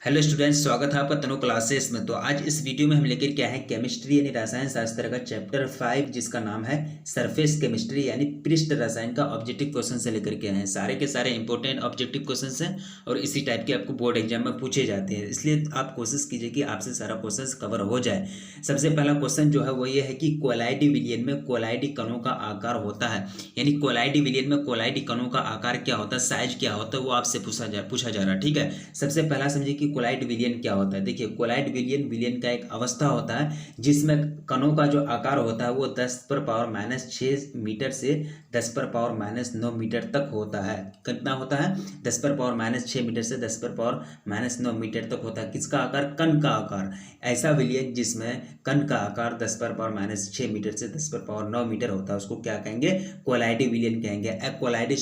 Hello students, स्वागत है आपका तनु क्लासेस में। तो आज इस वीडियो में हम लेकर क्या है केमिस्ट्री यानी रसायन शास्त्र का चैप्टर 5 जिसका नाम है सरफेस केमिस्ट्री यानी पृष्ठ रसायन का ऑब्जेक्टिव क्वेश्चन से लेकर के आए हैं। सारे के सारे इंपॉर्टेंट ऑब्जेक्टिव क्वेश्चंस हैं और इसी टाइप के आपको बोर्ड एग्जाम में पूछे जाते हैं, इसलिए आप कोशिश कीजिए कि आपसे सारा क्वेश्चन कवर हो जाए। सबसे पहला क्वेश्चन जो है वो ये है कि कोलाइडी विलयन में कोलाइडी कणों का आकार होता है, यानी कोलाइडी विलयन में कोलाइडी कणों का आकार क्या होता है, साइज क्या होता है, वो आपसे पूछा जा रहा है। ठीक है, सबसे पहला समझिए कि कोलाइड विलयन क्या होता है। देखिए, कोलाइड विलयन का एक अवस्था होता है जिसमें कणों का जो आकार होता है वो 10⁻⁻6 मीटर से 10⁻⁻9 मीटर तक होता है। कितना होता है? 10⁻⁻6 मीटर से 10⁻⁻9 मीटर तक होता है। किसका आकार? कण का आकार। ऐसा विलयन जिसमें कण का आकार 10⁻⁻6 मीटर से 10⁻9 मीटर होता है उसको क्या कहेंगे? कोलाइडी विलयन कहेंगे। A colloidal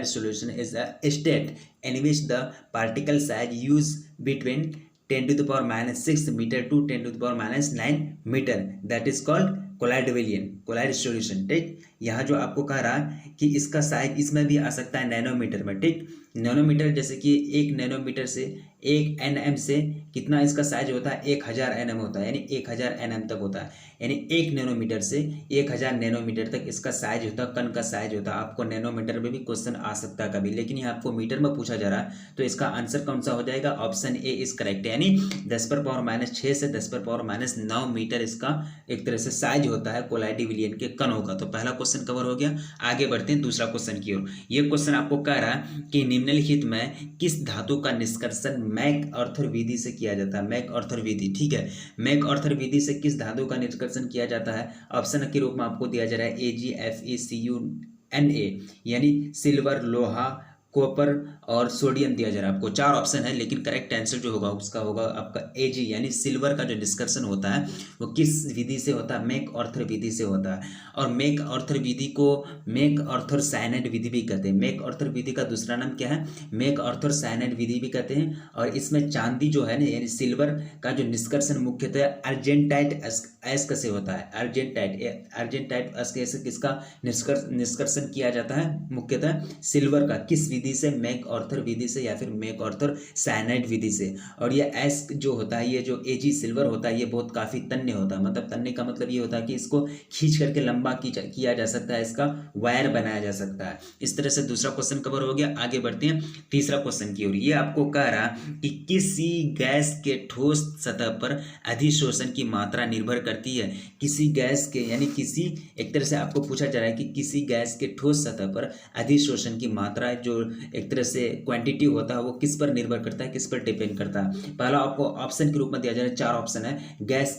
solution is a state in which the particle size used between 10 to the power minus 6 meter to 10 to the power minus 9 meter, that is called colloid विलयन, कोलाइड सॉल्यूशन। ठीक, यहाँ जो आपको कह रहा है कि इसका साइज इसमें भी आ सकता है नैनोमीटर में। ठीक, नैनोमीटर जैसे कि 1 नैनोमीटर से 1 nm से कितना इसका साइज होता है? 1000 nm होता है, यानी 1000 nm तक होता है। यानी 1 नैनोमीटर से 1000 नैनोमीटर तक इसका साइज होता है, कण का साइज होता है। आपको नैनोमीटर में भी क्वेश्चन आ सकता है कभी, लेकिन यहाँ आपको मीटर में पूछा जा रहा है तो इसका आंसर कौन सा हो जाएगा? ऑप्शन ए इज करेक्ट, यानी 10⁻⁻6 से 10⁻�9 मीटर इसका एक तरह से साइज होता है कोलाइडी विलयन के कणों का। तो पहला क्वेश्चन कवर हो गया। आगे बढ़ते हैं दूसरा क्वेश्चन की ओर। ये क्वेश्चन आपको कह रहा है कि निम्नलिखित में किस धातु का निष्कर्षण मैक-ऑर्थर विधि से किया जाता है? मैक-ऑर्थर विधि। ठीक है, मैक-ऑर्थर विधि से किस धातु का निष्कर्षण किया जाता है? ऑप्शन के रूप में आपको दिया जा रहा है AgFeCuNa, यानी सिल्वर, लोहा, कॉपर और सोडियम दिया जा रहा है आपको। 4 ऑप्शन है, लेकिन करेक्ट आंसर जो होगा उसका होगा आपका Ag, यानी सिल्वर का जो निष्कर्षण होता है वो किस विधि से होता है? मैक-ऑर्थर विधि से होता है। और मैक-ऑर्थर विधि को मैक-ऑर्थर साइनाइड विधि भी कहते हैं। मैक-ऑर्थर विधि का दूसरा नाम क्या है? मैक-ऑर्थर साइनाइड विधि भी कहते हैं। और इसमें चांदी जो है ना, यानी सिल्वर का जो निष्कर्षण मुख्यतः अर्जेंटाइट अयस्क से होता है। अर्जेंटाइट अयस्क से किसका निष्कर्षण किया जाता है? मुख्यतः सिल्वर का। किस विधि से? मैक-ऑर्थर विधि से या फिर मैक-ऑर्थर साइनाइड विधि से। और ये अयस्क जो होता है, ये जो Ag सिल्वर होता है, ये बहुत काफी तन्य होता है। मतलब तन्य का मतलब ये होता है कि इसको खींच करके लंबा किया जा सकता है, इसका वायर बनाया जा सकता है। इस तरह से दूसरा क्वेश्चन कवर हो गया। आगे बढ़ते हैं तीसरा क्वेश्चन की ओर। ये आपको कह रहा कि किसी गैस के ठोस सतह पर अधिशोषण की मात्रा निर्भर करती है। किसी गैस के, यानी किसी, एक तरह से आपको पूछा जा रहा है कि किसी गैस के ठोस सतह पर अधिशोषण की मात्रा जो एक तरह से क्वांटिटी होता है वो किस पर निर्भर करता है, किस पर डिपेंड करता है? पहला आपको ऑप्शन के रूप में दिया जा रहा है, 4 ऑप्शन है। गैस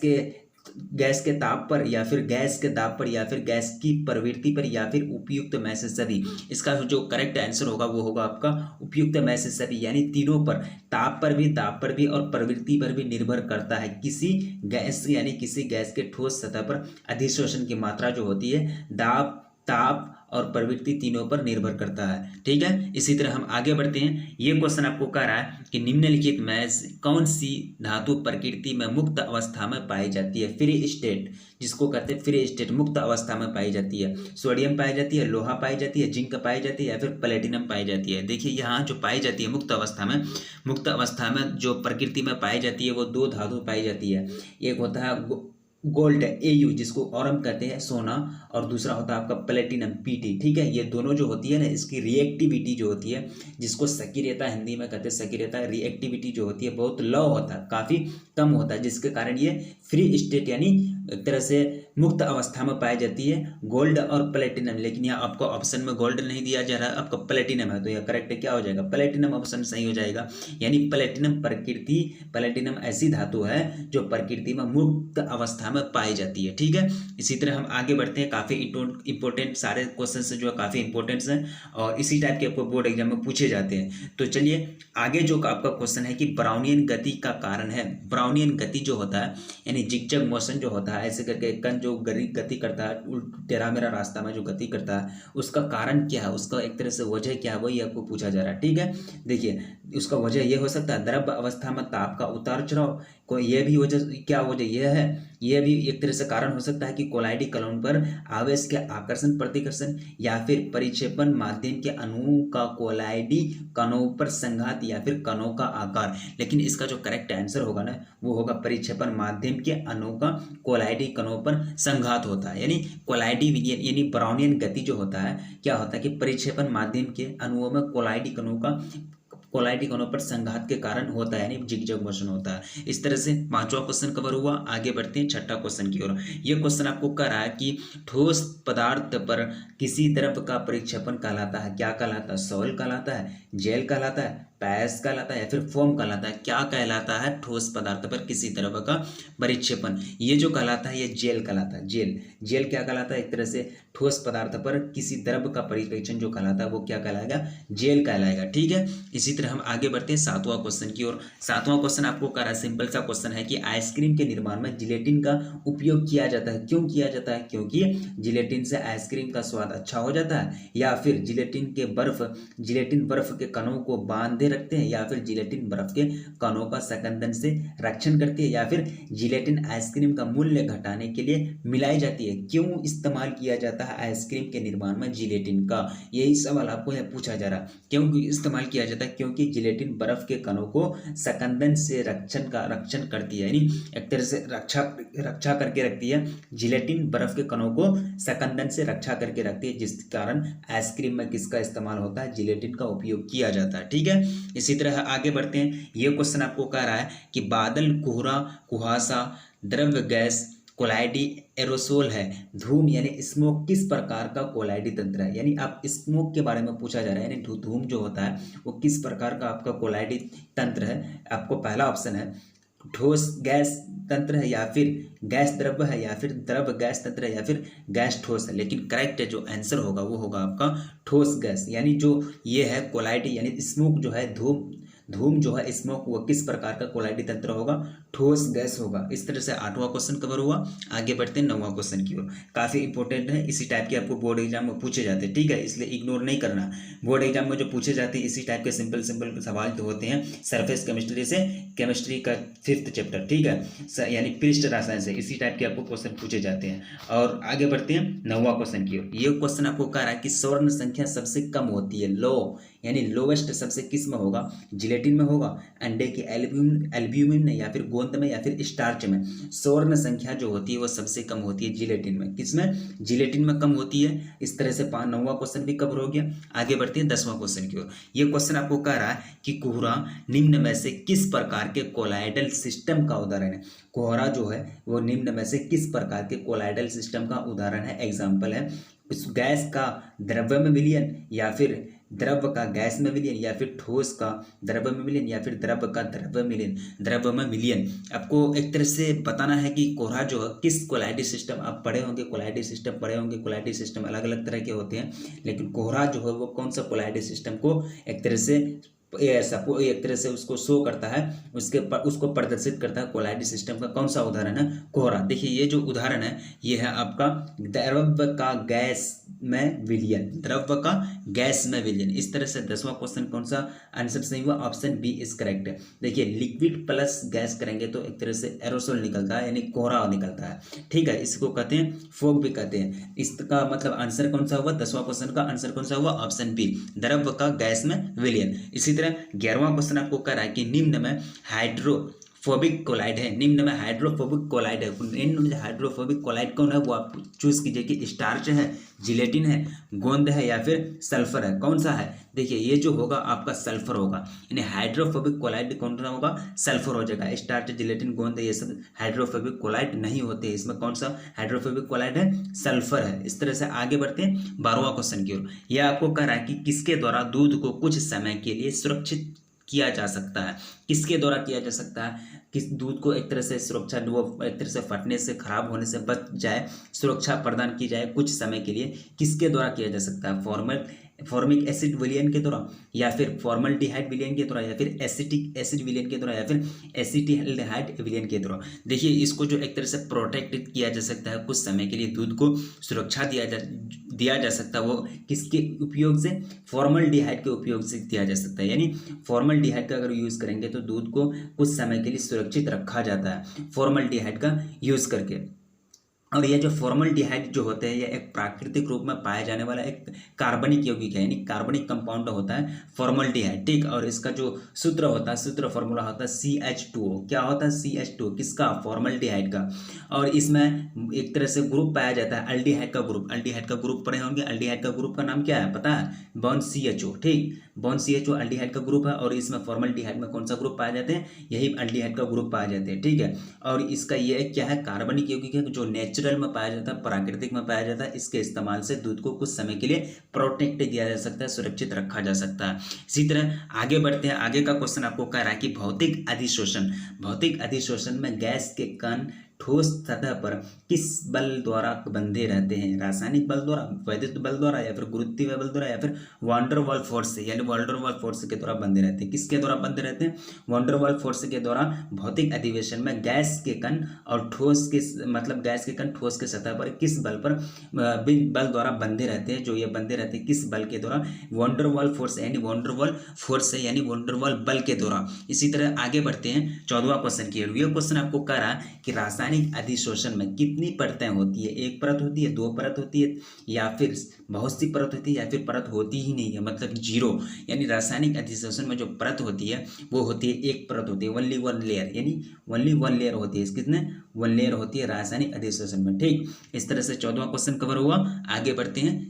के ताप पर, या फिर गैस के दाब पर, या फिर गैस की प्रवृत्ति पर, या फिर उपयुक्त में से सभी। इसका जो करेक्ट आंसर होगा वो होगा आपका उपयुक्त में से सभी, यानी तीनों पर, ताप पर भी, दाब पर भी और प्रवृत्ति पर भी निर्भर करता है। किसी गैस, यानी किसी गैस के ठोस सतह पर अधिशोषण की मात्रा जो होती है दाब, ताप और प्रवृत्ति तीनों पर निर्भर करता है। ठीक है, इसी तरह हम आगे बढ़ते हैं। ये क्वेश्चन आपको कह रहा है कि निम्नलिखित में कौन सी धातु प्रकृति में मुक्त अवस्था में पाई जाती है? फ्री स्टेट, जिसको कहते हैं फ्री स्टेट, मुक्त अवस्था में पाई जाती है। सोडियम पाई जाती है, लोहा पाई जाती है, जिंक पाई जाती है, या फिर प्लेटिनम पाई जाती है। देखिए, यहाँ जो पाई जाती है मुक्त अवस्था में जो प्रकृति में पाई जाती है वो 2 धातु पाई जाती है। एक होता है गोल्ड Au, जिसको औरम कहते हैं, सोना, और दूसरा होता है आपका प्लेटिनम Pt। ठीक है, ये दोनों जो होती है ना, इसकी रिएक्टिविटी जो होती है, जिसको सक्रियता हिंदी में कहते हैं सक्रियता, रिएक्टिविटी जो होती है बहुत लो होता है, काफ़ी कम होता है, जिसके कारण ये फ्री स्टेट यानी एक तरह से मुक्त अवस्था में पाई जाती है, गोल्ड और प्लेटिनम। लेकिन यहाँ आपको ऑप्शन में गोल्ड नहीं दिया जा रहा है, आपका प्लेटिनम है, तो यह करेक्ट क्या हो जाएगा? प्लेटिनम ऑप्शन सही हो जाएगा। यानी प्लेटिनम ऐसी धातु है जो प्रकृति में मुक्त अवस्था में पाई जाती है। ठीक है, इसी तरह हम आगे बढ़ते हैं। काफ़ी इंपॉर्टेंट सारे क्वेश्चन जो है काफ़ी इंपॉर्टेंट हैं और इसी टाइप के आपको बोर्ड एग्जाम में पूछे जाते हैं। तो चलिए आगे जो आपका क्वेश्चन है कि ब्राउनियन गति का कारण है। ब्राउनियन गति जो होता है, यानी जिगजैग मोशन जो होता है, ऐसे करके कण जो गति करता है टेढ़ा मेढ़ा रास्ता में जो गति करता है, उसका कारण क्या है, उसका एक तरह से वजह क्या है, वही आपको पूछा जा रहा है। ठीक है, देखिए उसका वजह ये हो सकता है द्रव्य अवस्था में ताप का उतार चढ़ाव, ये भी वजह क्या वजह यह है, यह भी एक तरह से कारण हो सकता है कि कोलाइडी कणों पर आवेश के आकर्षण प्रतिकर्षण या फिर परिक्षेपण माध्यम के अणुओं का कोलाइडी कणों पर संघात या फिर कणों का आकार। लेकिन इसका जो करेक्ट आंसर होगा ना वो होगा परिक्षेपण माध्यम के अणुओं का कोलाइडी कणों पर संघात होता है। यानी कोलाइडी विलयन यानी ब्राउनियन गति जो होता है, क्या होता है कि परिक्षेपण माध्यम के अणुओं में कोलाइडी कणों पर संघात के कारण होता है, यानी जिगजैग मोशन होता है। इस तरह से पांचवा क्वेश्चन कवर हुआ। आगे बढ़ते हैं छठा क्वेश्चन की ओर। ये क्वेश्चन आपको कह रहा है कि ठोस पदार्थ पर किसी द्रव का परिक्षेपण कहलाता है, क्या कहलाता है, सॉइल कहलाता है, जेल कहलाता है, पैस कहलाता है या फिर फोम कहलाता है। क्या कहलाता है ठोस पदार्थ पर किसी द्रव का परिक्षेपण? ये जो कहलाता है ये जेल कहलाता है। जेल क्या कहलाता है? एक तरह से ठोस पदार्थ पर किसी द्रव का परिक्षेपण जो कहलाता है वो क्या कहलाएगा? जेल कहलाएगा। ठीक है, इसी तरह हम आगे बढ़ते हैं सातवां क्वेश्चन की ओर। सातवां क्वेश्चन आपको कह रहा है, सिंपल सा क्वेश्चन है कि आइसक्रीम के निर्माण में जिलेटिन का उपयोग किया जाता है। क्यों किया जाता है? क्योंकि जिलेटिन से आइसक्रीम का स्वाद अच्छा हो जाता है, या फिर जिलेटिन बर्फ के कणों को बांधे रखते हैं, या फिर जिलेटिन बर्फ के कणों का संकंदन से रक्षण करती है, या फिर जिलेटिन आइसक्रीम का मूल्य घटाने के लिए मिलाई जाती है। क्यों इस्तेमाल किया जाता है आइसक्रीम के निर्माण में जिलेटिन का? यही सवाल आपको यह पूछा जा रहा। क्यों इस्तेमाल किया जाता है? क्योंकि जिलेटिन बर्फ के कणों को संकंदन से रक्षण करती है, यानी एक तरह से रक्षा करके रखती है। जिलेटिन बर्फ के कणों को संकंदन से रक्षा करके रखती है, जिस कारण आइसक्रीम में किसका इस्तेमाल होता है? जिलेटिन का उपयोग किया जाता है। ठीक है, इसी तरह आगे बढ़ते हैं। ये क्वेश्चन आपको कह रहा है कि बादल, कोहरा, कुहासा, द्रव्य गैस, कोलाइडी एरोसोल है, धूम यानी स्मोक किस प्रकार का कोलाइडी तंत्र है? यानी आप स्मोक के बारे में पूछा जा रहा है, यानी धूम जो होता है वो किस प्रकार का आपका कोलाइडी तंत्र है? आपको पहला ऑप्शन है ठोस गैस तंत्र है, या फिर गैस द्रव है, या फिर द्रव गैस तंत्र है, या फिर गैस ठोस है। लेकिन करेक्ट जो आंसर होगा वो होगा आपका ठोस गैस। यानी जो ये है कोलाइडी यानी स्मोक जो है, धूम जो है स्मोक, वो किस प्रकार का कोलाइडी तंत्र होगा? ठोस गैस होगा। इस तरह से आठवां क्वेश्चन कवर हुआ। आगे बढ़ते हैं नौवां क्वेश्चन की ओर। काफी इंपॉर्टेंट है, इसी टाइप के आपको बोर्ड एग्जाम में पूछे जाते हैं। ठीक है, इसलिए इग्नोर नहीं करना। बोर्ड एग्जाम में जो पूछे जाते हैं इसी टाइप के सिंपल सवाल तो होते हैं। सरफेस केमिस्ट्री से केमिस्ट्री का 5th चैप्टर, ठीक है, यानी पृष्ठ रसायन से इसी टाइप के आपको क्वेश्चन पूछे जाते हैं। और आगे बढ़ते हैं नौवां क्वेश्चन की ओर। ये क्वेश्चन आपको कह रहा है कि स्वर्ण संख्या सबसे कम होती है, लो यानी लोवेस्ट सबसे किस में होगा? जिलेटिन में होगा, अंडे के एल्ब्यूमिन में, या फिर गोंद में, या फिर स्टार्च में। स्वर्ण संख्या जो होती है वो सबसे कम होती है जिलेटिन में। किसमें? जिलेटिन में कम होती है। इस तरह से नौवां क्वेश्चन भी कवर हो गया। आगे बढ़ते हैं 10वां क्वेश्चन की ओर। ये क्वेश्चन आपको कह रहा है कि कोहरा निम्न में से किस प्रकार के कोलाइडल सिस्टम का उदाहरण है? कोहरा जो है वो निम्न में से किस प्रकार के कोलाइडल सिस्टम का उदाहरण है, एग्जाम्पल है? उस गैस का द्रव्य में विलयन, या फिर द्रव का गैस में विलयन, या फिर ठोस का द्रव में विलयन, या फिर द्रव का द्रव में विलयन। आपको एक तरह से बताना है कि कोहरा जो है किस कोलाइडी सिस्टम, आप पढ़े होंगे कोलाइडी सिस्टम अलग अलग तरह के होते हैं, लेकिन कोहरा जो है वो कौन सा कोलाइडी सिस्टम को एक तरह से उसको शो करता है, उसको प्रदर्शित करता है। कोलाइडी सिस्टम का कौन सा उदाहरण है? कोहरा। देखिए ये जो उदाहरण है ये है आपका द्रव का गैस में विलयन। इस तरह से 10वां क्वेश्चन कौन सा आंसर सही हुआ? Option B is correct. देखिए लिक्विड प्लस गैस करेंगे तो एक तरह से एरोसोल निकलता है, यानी कोहरा निकलता है। ठीक है, इसको कहते हैं फोग भी कहते हैं। इसका मतलब आंसर कौन सा हुआ? 10वां क्वेश्चन का आंसर कौन सा हुआ? ऑप्शन बी, द्रव का गैस में विलयन। इसी तरह 11वां क्वेश्चन आपको कह रहा है कि निम्न में हाइड्रोफोबिक कोलाइड है। निम्न में हाइड्रोफोबिक कोलाइड कौन है वो आप चूज कीजिए कि स्टार्च है, जिलेटिन है, गोंद है, या फिर सल्फर है। कौन सा है? देखिए ये जो होगा आपका सल्फर होगा, यानी हाइड्रोफोबिक कोलाइड कौन सा होगा? सल्फर हो जाएगा। स्टार्च, जिलेटिन, गोंद ये सब हाइड्रोफोबिक कोलाइड नहीं होते। इसमें कौन सा हाइड्रोफोबिक कोलाइड है? सल्फर है। इस तरह से आगे बढ़ते हैं 12वां क्वेश्चन की ओर। यह आपको कह रहा है कि किसके द्वारा दूध को कुछ समय के लिए सुरक्षित किया जा सकता है? किसके द्वारा किया जा सकता है? किस दूध को एक तरह से सुरक्षा, वो एक तरह से फटने से, खराब होने से बच जाए, सुरक्षा प्रदान की जाए कुछ समय के लिए, किसके द्वारा किया जा सकता है? फॉर्मिक एसिड विलयन के द्वारा, या फिर फॉर्मल्डिहाइड विलयन के द्वारा, या फिर एसिटिक एसिड विलयन के द्वारा, या फिर एसिटिल्डिहाइड विलयन के द्वारा। देखिए इसको जो एक तरह से प्रोटेक्ट किया जा सकता है कुछ समय के लिए, दूध को सुरक्षा दिया जा सकता है वो किसके उपयोग से, फॉर्मल्डिहाइड के उपयोग से दिया जा सकता है। यानी फॉर्मल्डिहाइड का अगर यूज़ करेंगे तो दूध को कुछ समय के लिए सुरक्षित रखा जाता है फॉर्मल्डिहाइड का यूज़ करके। और यह जो फॉर्मल्डिहाइड जो होते हैं, यह एक प्राकृतिक रूप में पाया जाने वाला एक कार्बनिक यौगिक है, यानी कार्बनिक कंपाउंड होता है फॉर्मल्डिहाइड, ठीक। और इसका जो सूत्र होता है, सूत्र फॉर्मूला होता है CH2O। क्या होता है CH2O, किसका, फॉर्मल्डिहाइड का। और इसमें एक तरह से ग्रुप पाया जाता है अल्डिहाइड का ग्रुप। अल्डिहाइड का ग्रुप पढ़े होंगे, अल्डिहाइड का ग्रुप का नाम क्या है पता है, बॉन्ड CHO, ठीक। बॉन्ड CHO अल्डिहाइड का ग्रुप है। और इसमें फॉर्मल्डिहाइड में कौन सा ग्रुप पाए जाते हैं, यही अल्डिहाइड का ग्रुप पाए जाते हैं, ठीक है। और इसका ये क्या है, कार्बनिक यौगिक है जो नेचुरल में पाया जाता है, प्राकृतिक में पाया जाता है। इसके इस्तेमाल से दूध को कुछ समय के लिए प्रोटेक्ट किया जा सकता है, सुरक्षित रखा जा सकता है। इसी तरह आगे बढ़ते हैं। आगे का क्वेश्चन आपको कह रहा है कि भौतिक अधिशोषण, भौतिक अधिशोषण में गैस के कण ठोस सतह पर किस बल द्वारा बंधे रहते हैं, रासायनिक बल द्वारा, वैद्युत बल द्वारा, या फिर गुरुत्वीय बल द्वारा, या फिर वांडरवाल फोर्स से, यानी वांडरवाल फोर्स के द्वारा बंधे रहते हैं। किसके द्वारा बंधे रहते हैं, वांडरवाल फोर्स के द्वारा भौतिक अधिवेशन में गैस के कण और ठोस के मतलब गैस के कण ठोस के सतह पर किस बल पर बल द्वारा बंधे रहते हैं, जो ये बंधे रहते हैं किस बल के द्वारा, वांडरवाल फोर्स, यानी वांडरवाल फोर्स से, यानी वांडरवाल बल के द्वारा। इसी तरह आगे बढ़ते हैं 14वां क्वेश्चन की ओर। ये क्वेश्चन आपको कह रहा है कि रासायनिक अधिशोषण में कितनी परतें होती है, एक परत होती है, दो परत होती है, या फिर बहुत सी परत होती है, या फिर परत होती ही नहीं है, मतलब जीरो। यानी रासायनिक अधिशोषण में जो परत होती है वो होती है एक परत होती है, ओनली वन लेयर, यानी ओनली वन लेयर होती है। कितने, वन लेयर होती है रासायनिक अधिशोषण में, ठीक। इस तरह से 14वां क्वेश्चन कवर हुआ। आगे बढ़ते हैं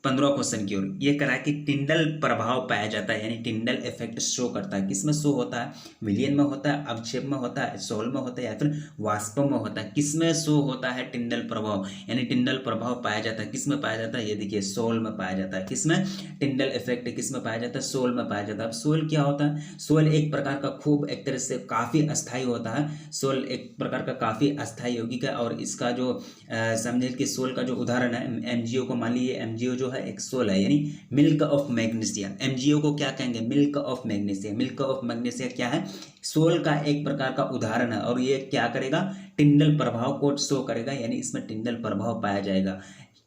15वां क्वेश्चन की ओर। ये करा कि टिंडल प्रभाव पाया जाता है, यानी टिंडल इफेक्ट शो करता है। किसमें शो होता है, विलयन में होता है, अवक्षेप में होता है, सोल में होता है, या फिर वाष्प में होता है। किसमें शो होता है टिंडल प्रभाव, यानी टिंडल प्रभाव पाया जाता है, किसमें पाया जाता है, ये देखिए सोल में पाया जाता है। किसमें, टिंडल इफेक्ट किसमें पाया जाता है, सोल में पाया जाता है। अब सोल क्या होता है, सोल एक प्रकार का खूब एक तरह से काफी अस्थायी होता है। सोल एक प्रकार का काफी अस्थायी यौगिक है। और इसका जो समझे कि सोल का जो उदाहरण है, MgO को मान लीजिए, MgO जो है एक सोल है, यानी मिल्क ऑफ मैग्नीशिया। MgO को क्या कहेंगे, milk of magnesia. Milk of magnesia क्या है, सोल का एक प्रकार का उदाहरण है। और ये क्या करेगा, टिंडल प्रभाव को शो करेगा, यानी इसमें टिंडल प्रभाव पाया जाएगा।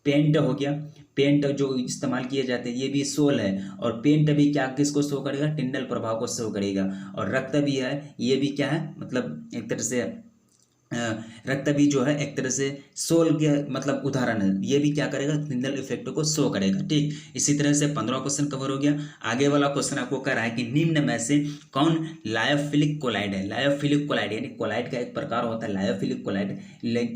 पेंट हो गया, पेंट जो इस्तेमाल किए जाते हैं ये भी सोल है। और पेंट भी क्या किसको शो करेगा, टिंडल प्रभाव को शो करेगा। और रक्त भी है, ये भी क्या है, मतलब एक तरह से रक्त भी जो है एक तरह से सोल के मतलब उदाहरण है। ये भी क्या करेगा, टिंडल इफेक्ट को शो करेगा, ठीक। इसी तरह से 15वां क्वेश्चन कवर हो गया। आगे वाला क्वेश्चन आपको कह रहा है कि निम्न में से कौन लायोफिलिक कोलाइड है। लायोफिलिक कोलाइड यानी कोलाइड का एक प्रकार होता है लायोफिलिक कोलाइड।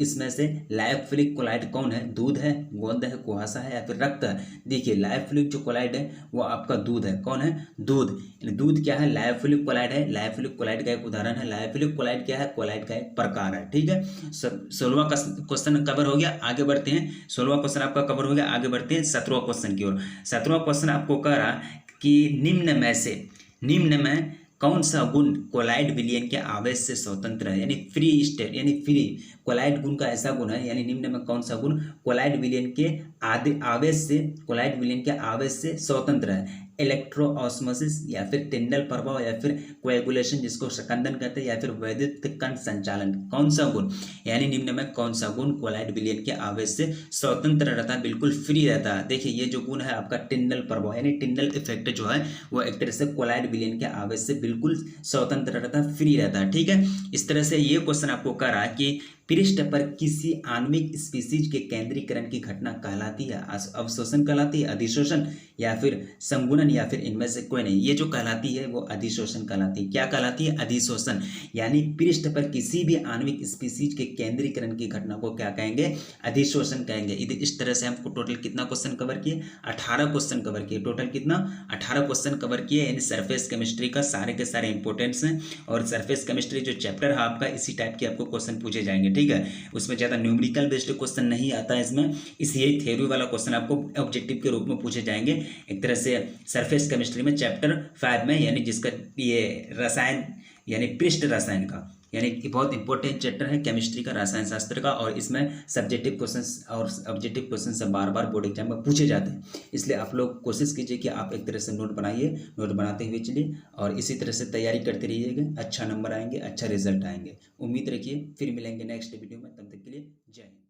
इसमें से लायोफिलिक कोलाइड कौन है, दूध है, गोंद है, कुहासा है, या फिर रक्त है। देखिए लायोफिलिक जो कोलाइड है वो आपका दूध है। कौन है, दूध। दूध क्या है, लायोफिलिक कोलाइड है। लायोफिलिक कोलाइड का एक उदाहरण है। लायोफिलिक कोलाइड क्या है, कोलाइड का एक प्रकार है, ठीक है। 16वां क्वेश्चन कवर हो गया। आगे बढ़ते हैं, 16वां क्वेश्चन आपका कवर हो गया। आगे बढ़ते हैं 17वां क्वेश्चन की ओर। 17वां क्वेश्चन आपको कह रहा कि निम्न में कौन सा गुण कोलाइड विलयन के आवेश से स्वतंत्र है, यानी फ्री स्टेट, यानी फ्री कोलाइड गुण का ऐसा गुण है, यानी निम्न में कौन सा गुण कोलाइड विलयन के कोलाइड विलयन के आवेश से स्वतंत्र है। इलेक्ट्रोऑस्मोसिस, या फिर टिंडल प्रभाव, या फिर कोएगुलेशन जिसको स्कंदन कहते हैं, या फिर वैद्युत कण संचालन। कौन सा गुण, यानी निम्न में कौन सा गुण कोलाइड विलयन के आवेश से स्वतंत्र रहता है, बिल्कुल फ्री रहता है। देखिए ये जो गुण है आपका टिंडल प्रभाव, यानी टिंडल इफेक्ट जो है वो एक तरह से कोलाइड विलयन के आवेश से बिल्कुल स्वतंत्र रहता है, फ्री रहता है, ठीक है। इस तरह से ये क्वेश्चन आपको कह रहा है कि पृष्ठ पर किसी आणविक स्पीसीज के केंद्रीकरण की घटना कहलाती है अवशोषण कहलाती है, अधिशोषण, या फिर संगुणन, या फिर इनमें से कोई नहीं। ये जो कहलाती है वो अधिशोषण कहलाती है। क्या कहलाती है, अधिशोषण। यानी पृष्ठ पर किसी भी आणविक स्पीसीज के केंद्रीकरण की घटना को क्या कहेंगे, अधिशोषण कहेंगे। इस तरह से हमको टोटल कितना क्वेश्चन कवर किए, 18 क्वेश्चन कवर किए। टोटल कितना, 18 क्वेश्चन कवर किए। यानी सरफेस केमिस्ट्री का सारे के सारे इंपॉर्टेंट्स हैं। और सरफेस केमिस्ट्री जो चैप्टर है आपका, इसी टाइप के आपको क्वेश्चन पूछे जाएंगे, ठीक है। उसमें ज़्यादा न्यूमेरिकल बेस्ड क्वेश्चन नहीं आता है इसमें, इसलिए थ्योरी वाला क्वेश्चन आपको ऑब्जेक्टिव के रूप में पूछे जाएंगे। एक तरह से सरफेस केमिस्ट्री में चैप्टर 5 में, यानी जिसका ये रसायन यानी पृष्ठ रसायन का, यानी कि बहुत इंपॉर्टेंट चैप्टर है केमिस्ट्री का, रसायन शास्त्र का। और इसमें सब्जेक्टिव क्वेश्चंस और ऑब्जेक्टिव क्वेश्चन से बार बार बोर्ड एग्जाम में पूछे जाते हैं। इसलिए आप लोग कोशिश कीजिए कि आप एक तरह से नोट बनाइए, नोट बनाते हुए चलिए और इसी तरह से तैयारी करते रहिएगा। अच्छा नंबर आएंगे, अच्छा रिजल्ट आएंगे। उम्मीद रखिए, फिर मिलेंगे नेक्स्ट वीडियो में। तब तक के लिए जय हिंद।